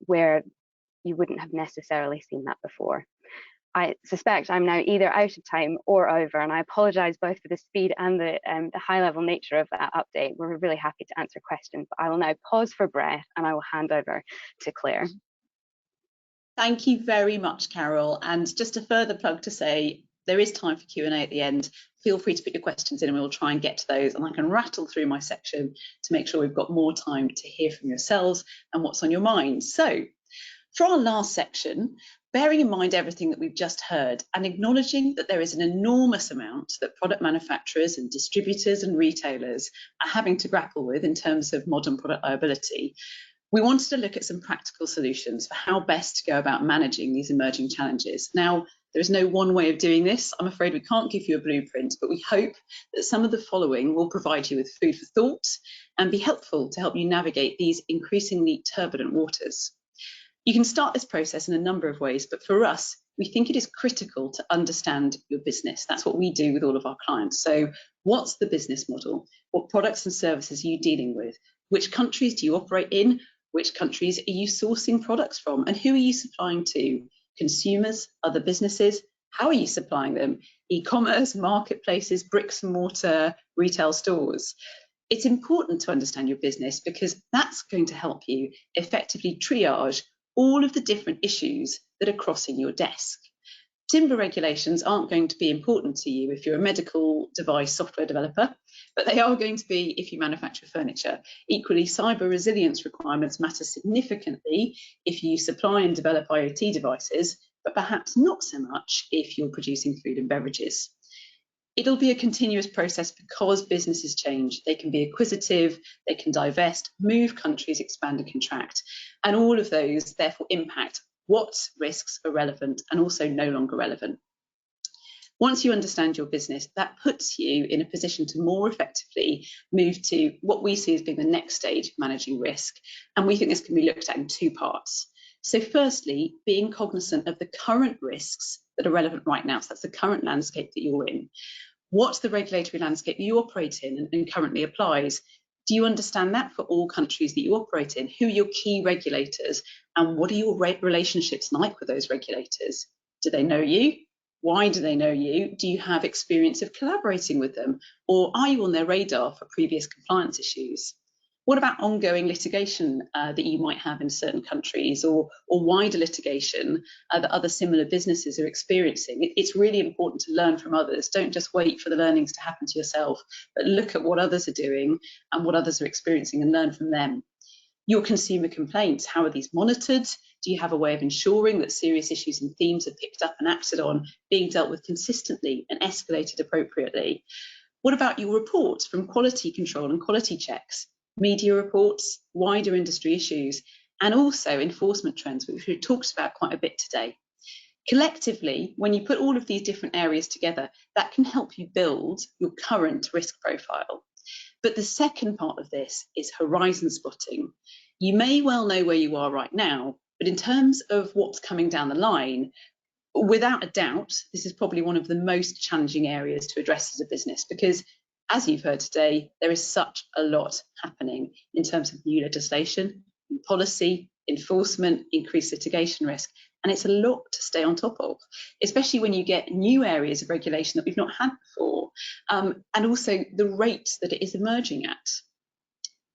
where you wouldn't have necessarily seen that before. I suspect I'm now either out of time or over, and I apologise both for the speed and the high-level nature of that update. We're really happy to answer questions, but I will now pause for breath and I will hand over to Claire. Thank you very much, Carol. And just a further plug to say, there is time for Q&A at the end. Feel free to put your questions in and we'll try and get to those. And I can rattle through my section to make sure we've got more time to hear from yourselves and what's on your mind. So for our last section, bearing in mind everything that we've just heard and acknowledging that there is an enormous amount that product manufacturers and distributors and retailers are having to grapple with in terms of modern product liability, we wanted to look at some practical solutions for how best to go about managing these emerging challenges. Now, there is no one way of doing this. I'm afraid we can't give you a blueprint, but we hope that some of the following will provide you with food for thought and be helpful to help you navigate these increasingly turbulent waters. You can start this process in a number of ways, but for us, we think it is critical to understand your business. That's what we do with all of our clients. So what's the business model? What products and services are you dealing with? Which countries do you operate in? Which countries are you sourcing products from? And who are you supplying to? Consumers, other businesses? How are you supplying them? E-commerce, marketplaces, bricks and mortar, retail stores. It's important to understand your business because that's going to help you effectively triage all of the different issues that are crossing your desk. Timber regulations aren't going to be important to you if you're a medical device software developer, but they are going to be if you manufacture furniture. Equally, cyber resilience requirements matter significantly if you supply and develop IoT devices, but perhaps not so much if you're producing food and beverages. It'll be a continuous process because businesses change. They can be acquisitive, they can divest, move countries, expand and contract, and all of those therefore impact what risks are relevant and also no longer relevant. Once you understand your business, that puts you in a position to more effectively move to what we see as being the next stage of managing risk. And we think this can be looked at in two parts. So firstly, being cognizant of the current risks that are relevant right now. So that's the current landscape that you're in. What's the regulatory landscape that you operate in and currently applies? Do you understand that for all countries that you operate in? Who are your key regulators and what are your relationships like with those regulators? Do they know you? Why do they know you? Do you have experience of collaborating with them? Or are you on their radar for previous compliance issues? What about ongoing litigation that you might have in certain countries or wider litigation that other similar businesses are experiencing? It's really important to learn from others. Don't just wait for the learnings to happen to yourself, but look at what others are doing and what others are experiencing and learn from them. Your consumer complaints, how are these monitored? Do you have a way of ensuring that serious issues and themes are picked up and acted on, being dealt with consistently and escalated appropriately? What about your reports from quality control and quality checks? Media reports, wider industry issues, and also enforcement trends, which we've talked about quite a bit today. Collectively, when you put all of these different areas together, that can help you build your current risk profile. But the second part of this is horizon spotting. You may well know where you are right now, but in terms of what's coming down the line, without a doubt, this is probably one of the most challenging areas to address as a business because as you've heard today, there is such a lot happening in terms of new legislation, policy, enforcement, increased litigation risk, and it's a lot to stay on top of, especially when you get new areas of regulation that we've not had before, and also the rate that it is emerging at.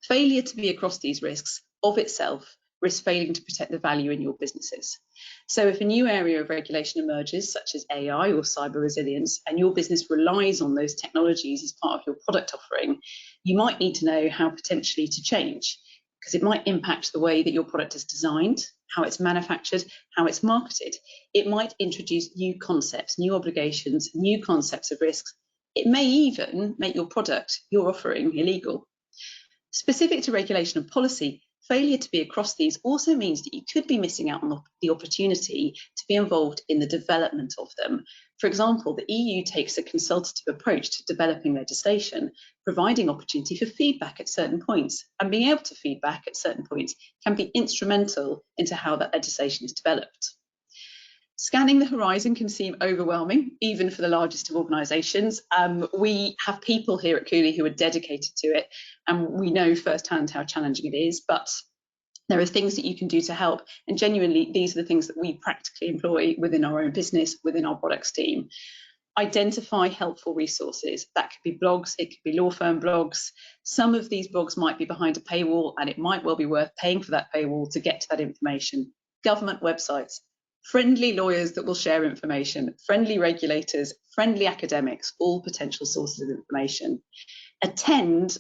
Failure to be across these risks of itself risks failing to protect the value in your businesses. So if a new area of regulation emerges, such as AI or cyber resilience, and your business relies on those technologies as part of your product offering, you might need to know how potentially to change, because it might impact the way that your product is designed, how it's manufactured, how it's marketed. It might introduce new concepts, new obligations, new concepts of risks. It may even make your product, your offering, illegal. Specific to regulation and policy, failure to be across these also means that you could be missing out on the opportunity to be involved in the development of them. For example, the EU takes a consultative approach to developing legislation, providing opportunity for feedback at certain points, and being able to feedback at certain points can be instrumental into how that legislation is developed. Scanning the horizon can seem overwhelming, even for the largest of organisations. We have people here at Cooley who are dedicated to it, and we know firsthand how challenging it is, but there are things that you can do to help. And genuinely, these are the things that we practically employ within our own business, within our products team. Identify helpful resources. That could be blogs, it could be law firm blogs. Some of these blogs might be behind a paywall, and it might well be worth paying for that paywall to get to that information. Government websites, friendly lawyers that will share information, friendly regulators, friendly academics, all potential sources of information. Attend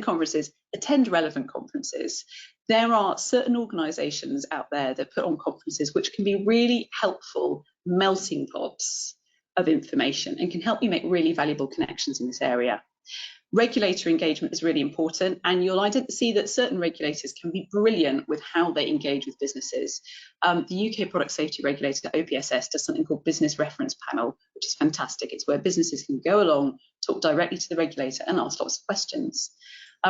conferences, attend relevant conferences. There are certain organisations out there that put on conferences which can be really helpful melting pots of information and can help you make really valuable connections in this area. Regulatory engagement is really important, and you'll see that certain regulators can be brilliant with how they engage with businesses. The UK Product Safety Regulator, OPSS, does something called Business Reference Panel, which is fantastic. It's where businesses can go along, talk directly to the regulator and ask lots of questions.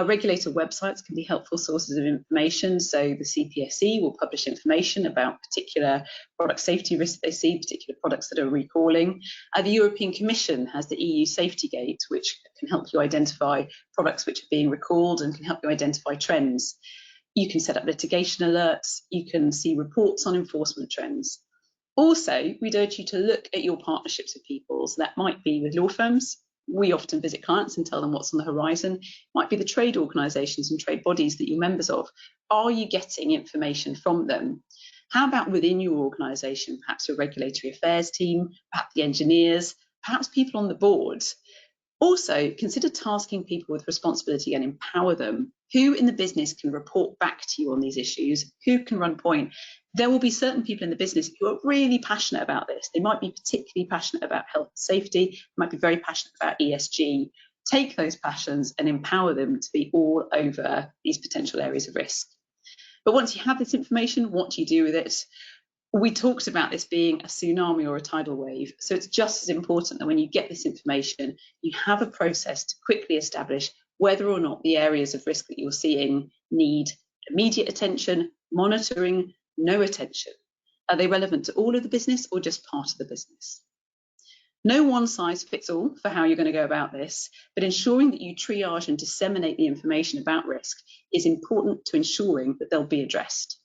Regulator websites can be helpful sources of information. So the CPSC will publish information about particular product safety risks they see, particular products that are recalling. The European Commission has the EU Safety Gate, which can help you identify products which are being recalled and can help you identify trends. You can set up litigation alerts. You can see reports on enforcement trends. Also, we'd urge you to look at your partnerships with people. So that might be with law firms. We often visit clients and tell them what's on the horizon. It might be the trade organisations and trade bodies that you're members of. Are you getting information from them? How about within your organisation, perhaps your regulatory affairs team, perhaps the engineers, perhaps people on the board? Also, consider tasking people with responsibility and empower them. Who in the business can report back to you on these issues? Who can run point? There will be certain people in the business who are really passionate about this. They might be particularly passionate about health and safety, might be very passionate about ESG. Take those passions and empower them to be all over these potential areas of risk. But once you have this information, what do you do with it? We talked about this being a tsunami or a tidal wave. So it's just as important that when you get this information, you have a process to quickly establish whether or not the areas of risk that you're seeing need immediate attention, monitoring, no attention. Are they relevant to all of the business or just part of the business? No one size fits all for how you're going to go about this, but ensuring that you triage and disseminate the information about risk is important to ensuring that they'll be addressed.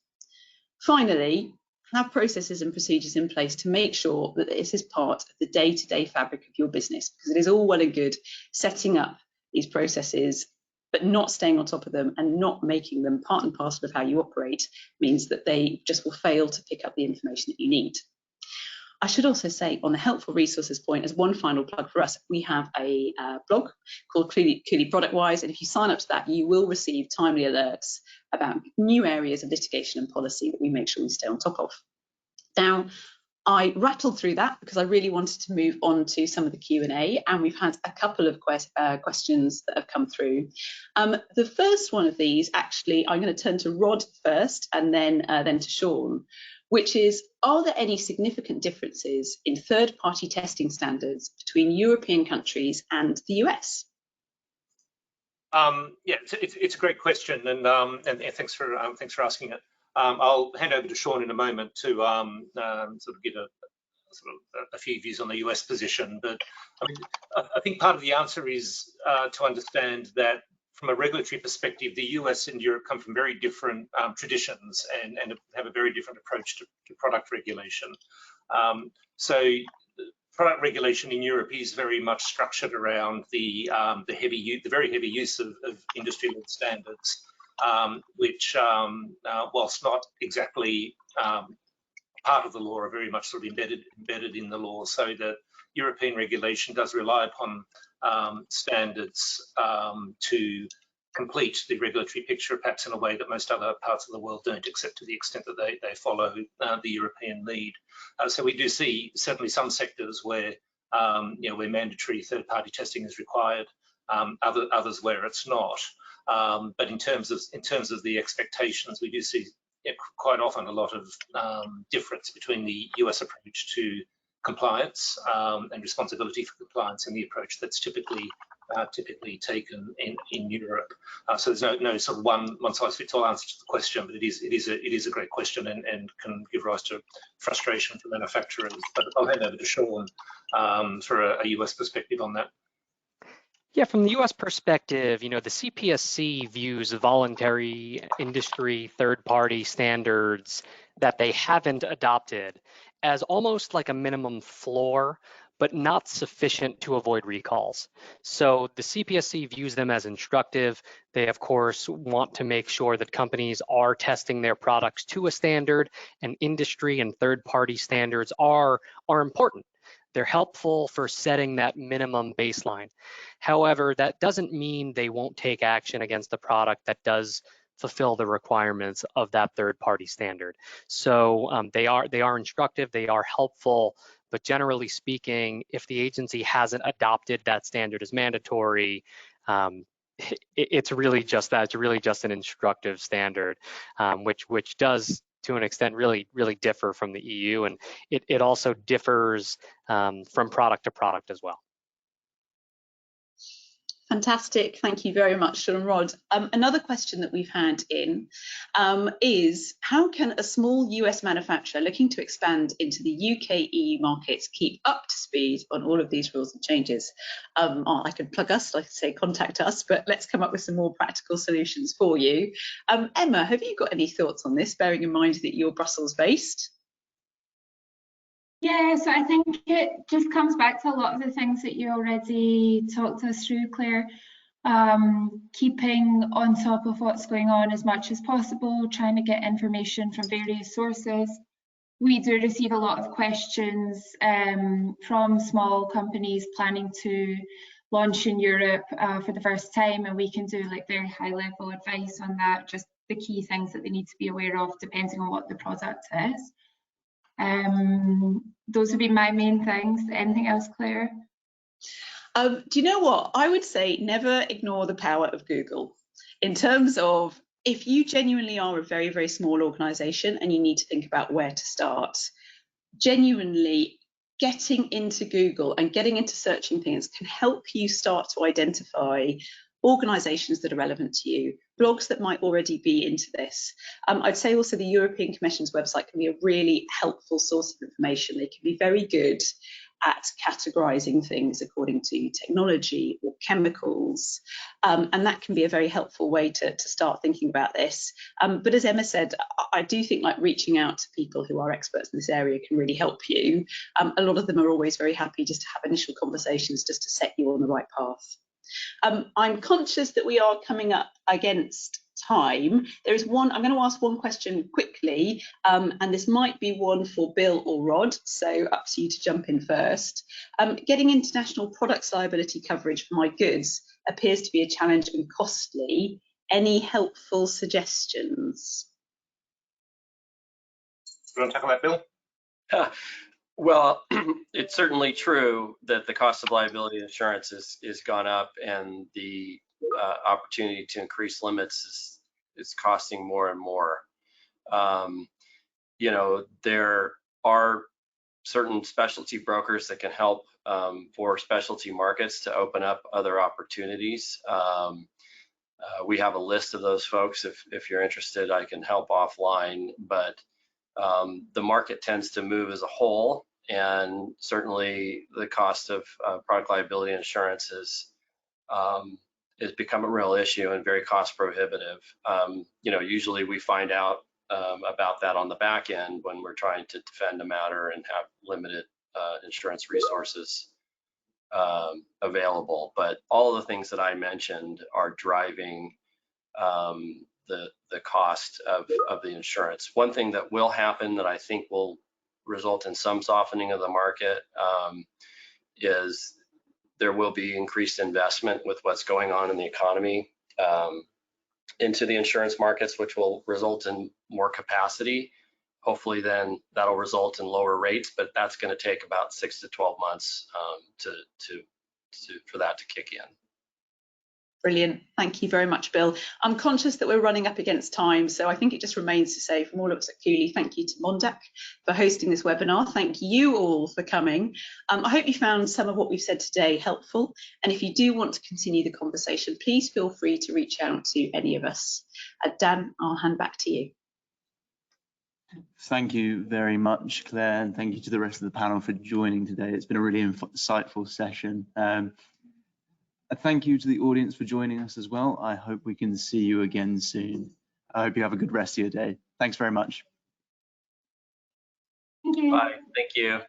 Finally, have processes and procedures in place to make sure that this is part of the day-to-day fabric of your business, because it is all well and good setting up these processes, but not staying on top of them and not making them part and parcel of how you operate means that they just will fail to pick up the information that you need. I should also say, on the helpful resources point, as one final plug for us, we have a blog called Cooley Product Wise, and if you sign up to that, you will receive timely alerts about new areas of litigation and policy that we make sure we stay on top of. Now, I rattled through that because I really wanted to move on to some of the Q&A, and we've had a couple of questions that have come through. The first one of these, actually, I'm going to turn to Rod first and then to Sean, which is, are there any significant differences in third-party testing standards between European countries and the US? Yeah, it's a great question, and thanks for asking it. I'll hand over to Sean in a moment to sort of get a few views on the US position. But I mean, I think part of the answer is to understand that from a regulatory perspective, the US and Europe come from very different traditions and have a very different approach to product regulation. So product regulation in Europe is very much structured around the very heavy use of industry-led standards, which, whilst not exactly part of the law, are very much sort of embedded in the law. So that European regulation does rely upon standards to complete the regulatory picture, perhaps in a way that most other parts of the world don't, except to the extent that they follow the European lead. So we do see certainly some sectors where where mandatory third-party testing is required, others where it's not. But in terms of the expectations, we do see quite often a lot of difference between the US approach to compliance and responsibility for compliance and the approach that's typically typically taken in Europe. So there's no sort of one size fits all answer to the question, but it is a great question and can give rise to frustration for manufacturers. But I'll hand over to Sean for a US perspective on that. Yeah, from the US perspective, the CPSC views voluntary industry third-party standards that they haven't adopted as almost like a minimum floor, but not sufficient to avoid recalls. So the CPSC views them as instructive. They, of course, want to make sure that companies are testing their products to a standard, and industry and third-party standards are important. They're helpful for setting that minimum baseline. However, that doesn't mean they won't take action against a product that does fulfill the requirements of that third-party standard. So they are instructive, they are helpful, but generally speaking, if the agency hasn't adopted that standard as mandatory, it's really just that. It's really just an instructive standard, which does, to an extent, really differ from the EU, and it also differs from product to product as well. Fantastic, thank you very much, Sean and Rod. Another question that we've had in is, how can a small US manufacturer looking to expand into the UK EU markets keep up to speed on all of these rules and changes? I could plug us, like I say, contact us, but let's come up with some more practical solutions for you. Emma, have you got any thoughts on this, bearing in mind that you're Brussels based? Yeah, so I think it just comes back to a lot of the things that you already talked us through, Claire. Keeping on top of what's going on as much as possible, trying to get information from various sources. We do receive a lot of questions from small companies planning to launch in Europe for the first time, and we can do like very high level advice on that, just the key things that they need to be aware of depending on what the product is. Those would be my main things. Anything else, Claire? Do you know what? I would say never ignore the power of Google. In terms of, if you genuinely are a very, very small organisation and you need to think about where to start, genuinely getting into Google and getting into searching things can help you start to identify organisations that are relevant to you, blogs that might already be into this. I'd say also the European Commission's website can be a really helpful source of information. They can be very good at categorising things according to technology or chemicals, and that can be a very helpful way to start thinking about this. But as Emma said, I do think like reaching out to people who are experts in this area can really help you. A lot of them are always very happy just to have initial conversations just to set you on the right path. I'm conscious that we are coming up against time. There is one, I'm going to ask one question quickly, and this might be one for Bill or Rod, so up to you to jump in first. Getting international products liability coverage for my goods appears to be a challenge and costly. Any helpful suggestions? You want to talk about Bill? Well, it's certainly true that the cost of liability insurance is gone up, and the opportunity to increase limits is costing more and more. There are certain specialty brokers that can help for specialty markets to open up other opportunities. We have a list of those folks. If you're interested, I can help offline, but the market tends to move as a whole, and certainly the cost of product liability insurance has become a real issue and very cost prohibitive. Usually we find out about that on the back end when we're trying to defend a matter and have limited insurance resources available. But all of the things that I mentioned are driving the cost of the insurance. One thing that will happen that I think will result in some softening of the market is there will be increased investment with what's going on in the economy into the insurance markets, which will result in more capacity. Hopefully then that'll result in lower rates, but that's going to take about 6 to 12 months for that to kick in. Brilliant. Thank you very much, Bill. I'm conscious that we're running up against time, so I think it just remains to say from all of us at Cooley, thank you to Mondac for hosting this webinar. Thank you all for coming. I hope you found some of what we've said today helpful. And if you do want to continue the conversation, please feel free to reach out to any of us. Dan, I'll hand back to you. Thank you very much, Claire, and thank you to the rest of the panel for joining today. It's been a really insightful session. A thank you to the audience for joining us as well. I hope we can see you again soon. I hope you have a good rest of your day. Thanks very much. Thank you. Bye. Thank you.